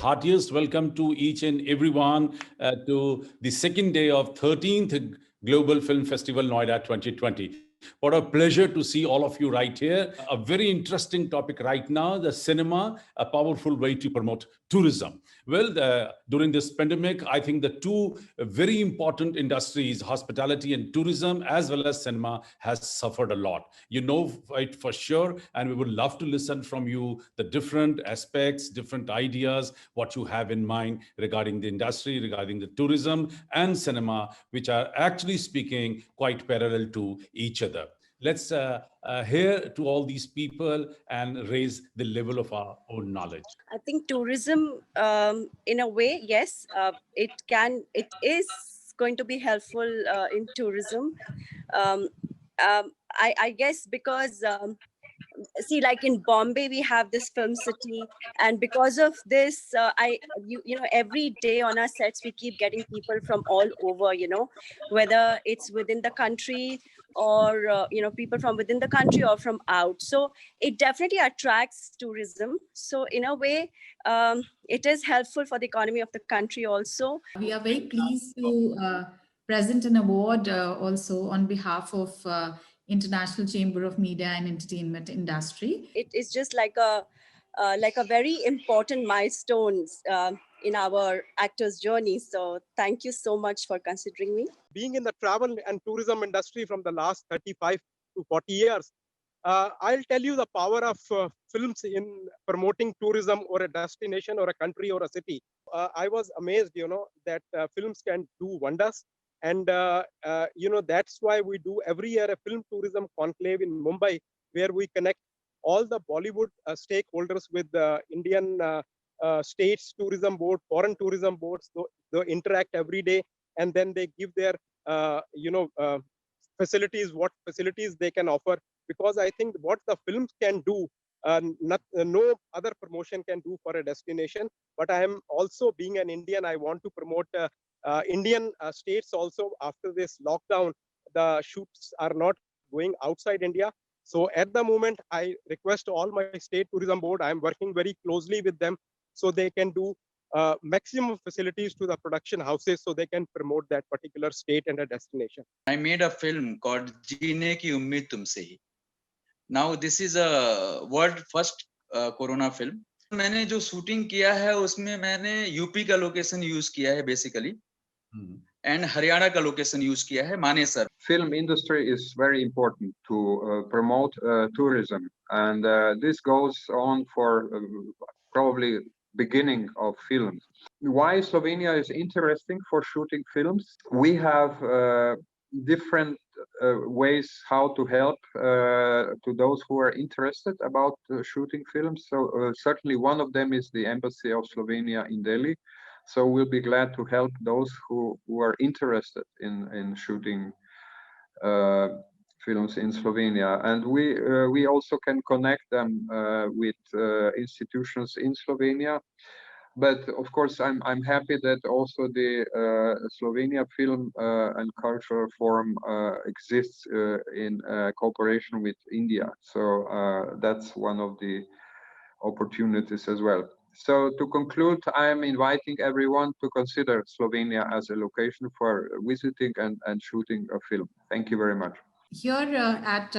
heartiest welcome to each and everyone to the second day of 13th Global Film Festival Noida 2020. What a pleasure to see all of you right here. A very interesting topic right now, the cinema, a powerful way to promote tourism. Well, during this pandemic, I think the two very important industries, hospitality and tourism, as well as cinema, has suffered a lot. You know it for sure, and we would love to listen from you the different aspects, different ideas, what you have in mind regarding the industry, regarding the tourism and cinema, which are actually speaking quite parallel to each other. Let's hear to all these people and raise the level of our own knowledge. I think tourism, in a way, yes, it is going to be helpful in tourism. Um, I guess because see, like in Bombay we have this film city, and because of this you know, every day on our sets we keep getting people from all over, you know, whether it's within the country or you know, people from within the country or from out. So it definitely attracts tourism. So in a way, it is helpful for the economy of the country also. We are very pleased to present an award also on behalf of International Chamber of Media and Entertainment Industry. It is just like a very important milestone in our actors' journey. So thank you so much for considering me. Being in the travel and tourism industry from the last 35 to 40 years, I'll tell you the power of films in promoting tourism or a destination or a country or a city. I was amazed, you know, that films can do wonders. And, you know, that's why we do every year a film tourism conclave in Mumbai, where we connect all the Bollywood stakeholders with the Indian states tourism board, foreign tourism boards. They interact every day, and then they give their, you know, facilities, what facilities they can offer. Because I think what the films can do, no other promotion can do for a destination. But I am also, being an Indian, I want to promote Indian states also. After this lockdown, the shoots are not going outside India. So at the moment, I request all my state tourism board, I am working very closely with them so they can do maximum facilities to the production houses so they can promote that particular state and a destination. I made a film called Jeene Ki Ummeed Tumse Hi. Now this is a world first corona film. मैंने जो shooting किया है उसमें मैंने UP का location use किया है basically and Haryana का लोकेशन यूज किया है Manesar. Film industry is very important to promote tourism, and this goes on for probably beginning of films. Why Slovenia is interesting for shooting films? We have different ways how to help to those who are interested about shooting films. So certainly one of them is the Embassy of Slovenia in Delhi. So we'll be glad to help those who are interested in shooting films in Slovenia, and we also can connect them with institutions in Slovenia. But of course, I'm happy that also the Slovenia Film and Cultural Forum exists in cooperation with India. So that's one of the opportunities as well. So to conclude, I am inviting everyone to consider Slovenia as a location for visiting and shooting a film. Thank you very much. Here at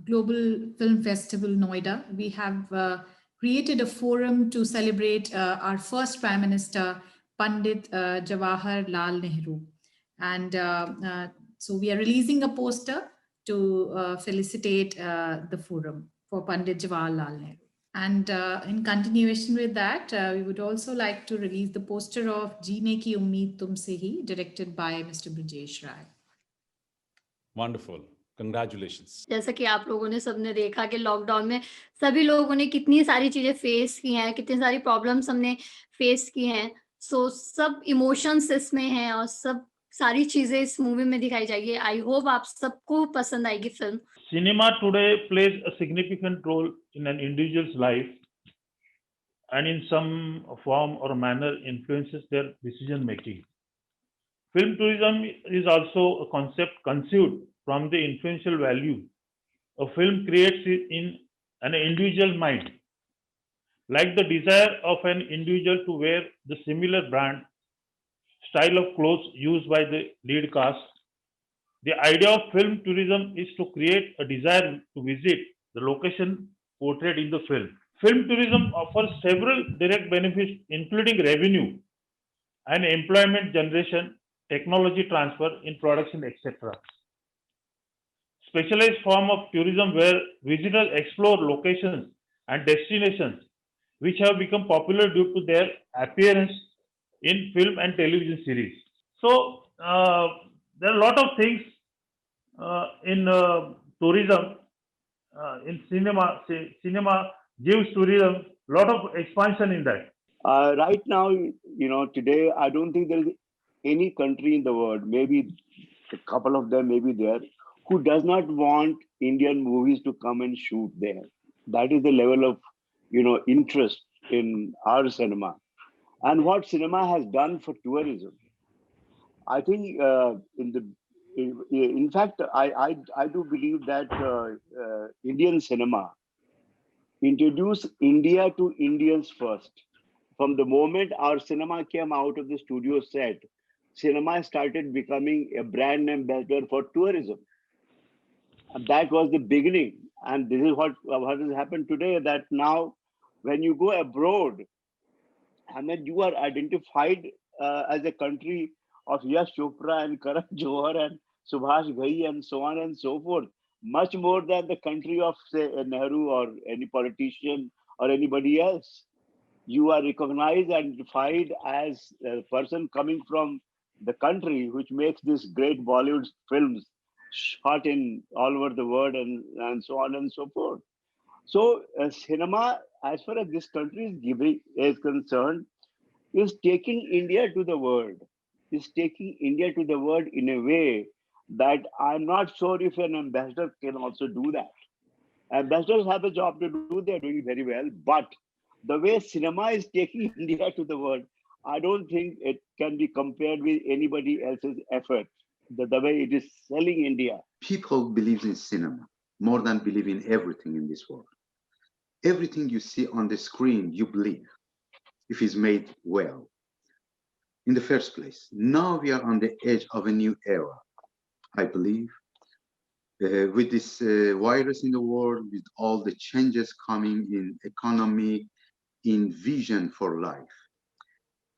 Global Film Festival Noida, we have created a forum to celebrate our first Prime Minister, Pandit Jawahar Lal Nehru. And so we are releasing a poster to felicitate the forum for Pandit Jawahar Lal Nehru. And in continuation with that, we would also like to release the poster of Jeene Ki Ummeed Tumse Hi, directed by Mr. Brijesh Rai. Wonderful. Congratulations. जैसा कि आप लोगों ने सबने देखा कि lockdown में सभी लोगों ने कितनी सारी चीजें फेस की हैं, कितनी सारी प्रॉब्लम्स हमने फेस की हैं. सो सब इमोशंस इसमें हैं और सब सारी चीजें इस मूवी में दिखाई जाएगी. आई होप आप सबको पसंद आएगी film. Cinema today plays a significant role in an individual's life and in some form or manner influences their decision making. Film tourism is also a concept conceived from the influential value a film creates in an individual mind. like the desire of an individual to wear the similar brand, style of clothes used by the lead cast. The idea of film tourism is to create a desire to visit the location portrayed in the film. Film tourism offers several direct benefits, including revenue and employment generation, technology transfer in production, etc. Specialized form of tourism where visitors explore locations and destinations which have become popular due to their appearance in film and television series. So there are a lot of things in tourism, in cinema. Cinema gives tourism a lot of expansion in that. Right now, today, I don't think there is any country in the world, maybe a couple of them may be there, who does not want Indian movies to come and shoot there. That is the level of, interest in our cinema. And what cinema has done for tourism. I think in fact, I do believe that Indian cinema introduced India to Indians first. From the moment our cinema came out of the studio set, cinema started becoming a brand ambassador for tourism. And that was the beginning. And this is what has happened today, that now when you go abroad, you are identified as a country of Yash Chopra and Karan Johar and Subhash Ghai and so on and so forth, much more than the country of, say, Nehru or any politician or anybody else. You are recognized and identified as a person coming from the country which makes these great Bollywood films shot in all over the world and so on and so forth. So cinema, as far as this country is concerned, is taking India to the world. Is taking India to the world in a way that I'm not sure if an ambassador can also do that. Ambassadors have a job to do, they're doing very well, but the way cinema is taking India to the world, I don't think it can be compared with anybody else's effort. The way it is selling India. People believe in cinema more than believe in everything in this world. Everything you see on the screen, you believe, if it's made well. In the first place, now we are on the edge of a new era, I believe, with this virus in the world, with all the changes coming in economy, in vision for life.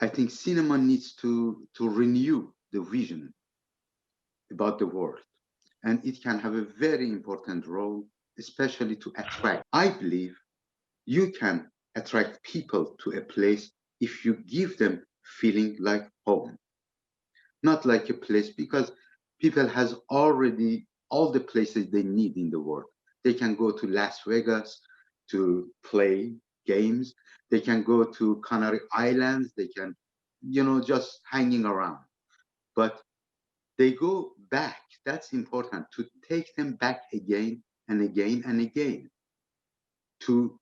I think cinema needs to renew the vision about the world, and it can have a very important role, especially to attract. I believe you can attract people to a place if you give them feeling like home, not like a place, because people has already all the places they need in the world. They can go to Las Vegas to play games. They can go to Canary Islands. They can, just hanging around. But they go back. That's important, to take them back again and again and again to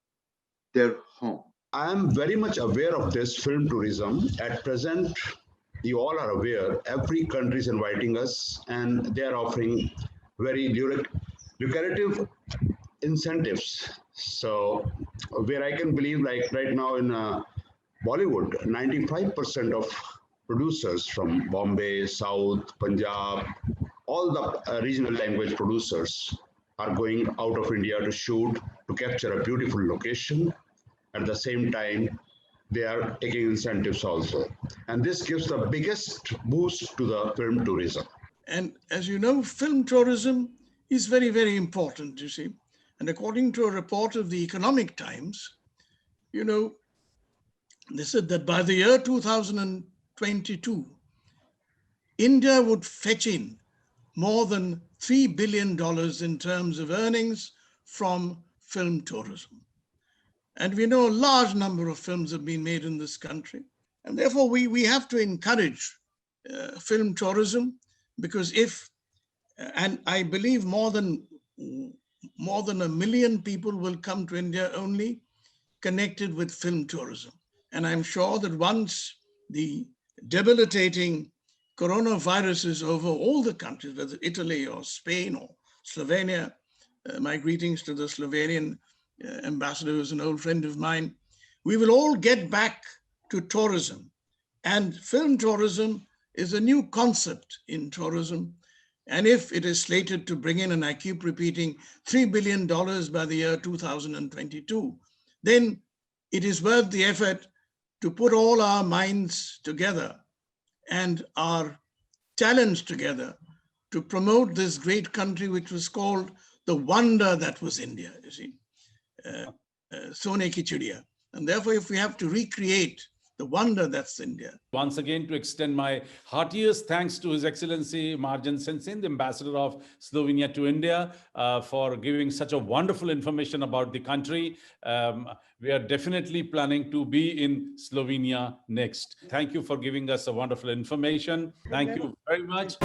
their home. I am very much aware of this film tourism. At present, you all are aware, every country is inviting us and they are offering very lucrative incentives. So where I can believe, like right now in Bollywood, 95% of producers from Bombay, South, Punjab, all the regional language producers are going out of India to shoot, to capture a beautiful location. At the same time, they are taking incentives also. And this gives the biggest boost to the film tourism. And as you know, film tourism is very, very important, you see. And according to a report of the Economic Times, they said that by the year 2022, India would fetch in more than $3 billion in terms of earnings from film tourism. And we know a large number of films have been made in this country. And therefore, we have to encourage film tourism, because and I believe more than 1 million people will come to India only connected with film tourism. And I'm sure that once the debilitating coronavirus is over all the countries, whether Italy or Spain or Slovenia, my greetings to the Slovenian ambassador, who's an old friend of mine. we will all get back to tourism. And film tourism is a new concept in tourism. And if it is slated to bring in, and I keep repeating, $3 billion by the year 2022, then it is worth the effort to put all our minds together and our talents together to promote this great country, which was called the wonder that was India, you see, Sone ki Chidiya. And therefore, if we have to recreate the wonder that's India. Once again, to extend my heartiest thanks to His Excellency Marjan Sensin, the Ambassador of Slovenia to India, for giving such a wonderful information about the country. We are definitely planning to be in Slovenia next. Thank you for giving us a wonderful information. Thank you very much.